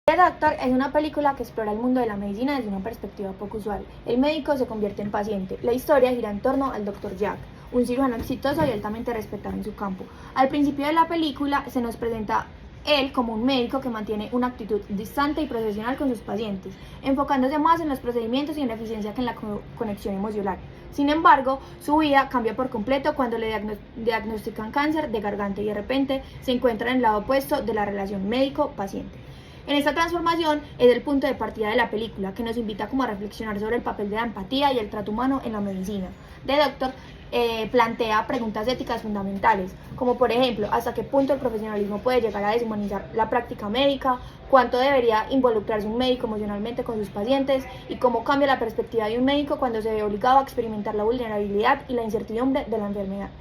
The Doctor es una película que explora el mundo de la medicina desde una perspectiva poco usual. El médico se convierte en paciente. La historia gira en torno al Dr. Jack, un cirujano exitoso y altamente respetado en su campo. Al principio de la película se nos presenta él como un médico que mantiene una actitud distante y profesional con sus pacientes, enfocándose más en los procedimientos y en la eficiencia que en la conexión emocional. Sin embargo, su vida cambia por completo cuando le diagnostican cáncer de garganta y de repente se encuentra en el lado opuesto de la relación médico-paciente. En esta transformación es el punto de partida de la película, que nos invita como a reflexionar sobre el papel de la empatía y el trato humano en la medicina. The Doctor plantea preguntas éticas fundamentales, como por ejemplo, hasta qué punto el profesionalismo puede llegar a deshumanizar la práctica médica, cuánto debería involucrarse un médico emocionalmente con sus pacientes y cómo cambia la perspectiva de un médico cuando se ve obligado a experimentar la vulnerabilidad y la incertidumbre de la enfermedad.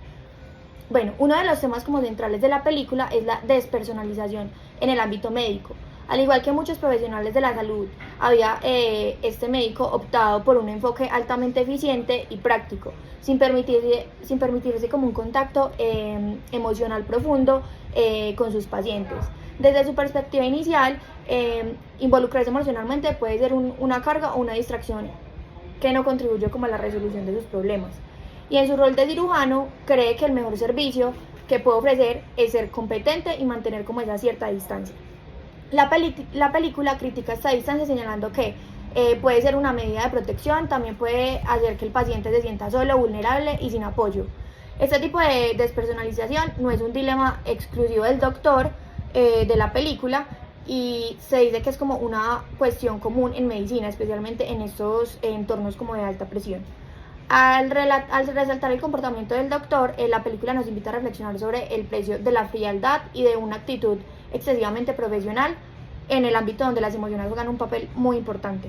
Bueno, uno de los temas como centrales de la película es la despersonalización en el ámbito médico. Al igual que muchos profesionales de la salud, había este médico optado por un enfoque altamente eficiente y práctico, sin permitirse como un contacto emocional profundo con sus pacientes. Desde su perspectiva inicial, involucrarse emocionalmente puede ser una carga o una distracción que no contribuye como a la resolución de sus problemas. Y en su rol de cirujano, cree que el mejor servicio que puede ofrecer es ser competente y mantener como esa cierta distancia. La película critica esta distancia señalando que puede ser una medida de protección, también puede hacer que el paciente se sienta solo, vulnerable y sin apoyo. Este tipo de despersonalización no es un dilema exclusivo del doctor de la película, y se dice que es como una cuestión común en medicina, especialmente en estos entornos como de alta presión. Al resaltar el comportamiento del doctor, la película nos invita a reflexionar sobre el precio de la frialdad y de una actitud excesivamente profesional en el ámbito donde las emociones juegan un papel muy importante.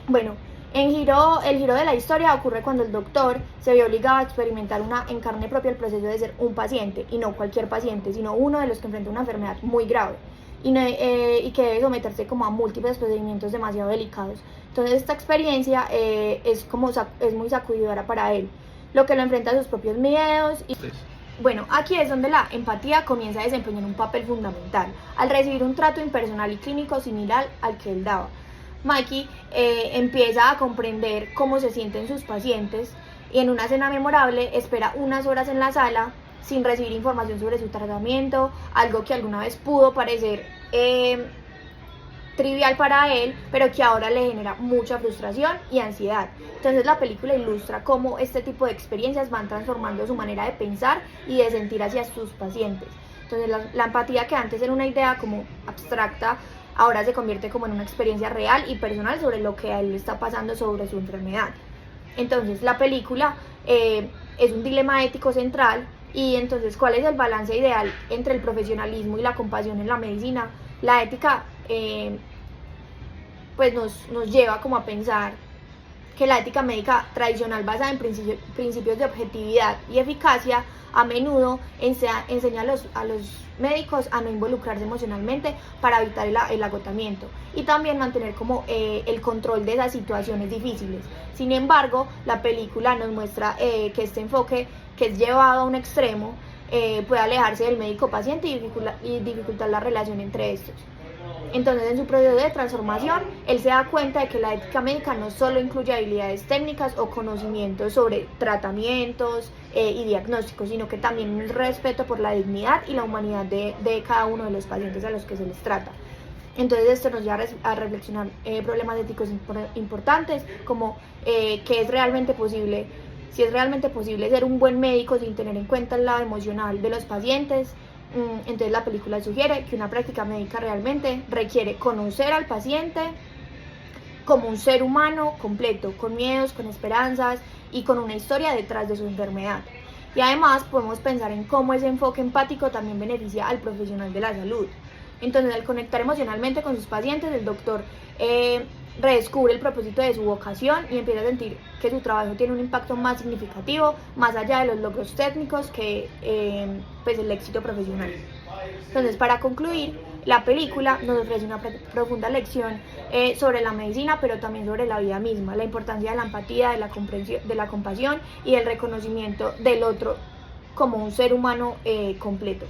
Bueno, el giro de la historia ocurre cuando el doctor se ve obligado a experimentar en carne propia el proceso de ser un paciente, y no cualquier paciente, sino uno de los que enfrenta una enfermedad muy grave y que debe someterse como a múltiples procedimientos demasiado delicados. Entonces esta experiencia es muy sacudidora para él, lo que lo enfrenta a sus propios miedos. Bueno, aquí es donde la empatía comienza a desempeñar un papel fundamental, al recibir un trato impersonal y clínico similar al que él daba. Mikey empieza a comprender cómo se sienten sus pacientes y en una escena memorable espera unas horas en la sala sin recibir información sobre su tratamiento, algo que alguna vez pudo parecer trivial para él, pero que ahora le genera mucha frustración y ansiedad. Entonces la película ilustra cómo este tipo de experiencias van transformando su manera de pensar y de sentir hacia sus pacientes. Entonces la empatía, que antes era una idea como abstracta, ahora se convierte como en una experiencia real y personal sobre lo que a él le está pasando sobre su enfermedad. Entonces la película es un dilema ético central. Y entonces, ¿cuál es el balance ideal entre el profesionalismo y la compasión en la medicina? La ética pues nos lleva como a pensar que la ética médica tradicional, basada en principios de objetividad y eficacia, a menudo enseña a los médicos a no involucrarse emocionalmente para evitar el agotamiento y también mantener como el control de esas situaciones difíciles. Sin embargo, la película nos muestra que este enfoque, que es llevado a un extremo, puede alejarse del médico-paciente y dificultar la relación entre estos. Entonces, en su proceso de transformación, él se da cuenta de que la ética médica no solo incluye habilidades técnicas o conocimientos sobre tratamientos y diagnósticos, sino que también un respeto por la dignidad y la humanidad de cada uno de los pacientes a los que se les trata. Entonces esto nos lleva a reflexionar problemas éticos importantes, como que es realmente posible, si es realmente posible ser un buen médico sin tener en cuenta el lado emocional de los pacientes. Entonces la película sugiere que una práctica médica realmente requiere conocer al paciente como un ser humano completo, con miedos, con esperanzas y con una historia detrás de su enfermedad. Y además podemos pensar en cómo ese enfoque empático también beneficia al profesional de la salud. Entonces, al conectar emocionalmente con sus pacientes, el doctor redescubre el propósito de su vocación y empieza a sentir que su trabajo tiene un impacto más significativo, más allá de los logros técnicos que pues el éxito profesional. Entonces, para concluir, la película nos ofrece una profunda lección sobre la medicina, pero también sobre la vida misma, la importancia de la empatía, de la comprensión, de la compasión y del reconocimiento del otro como un ser humano completo.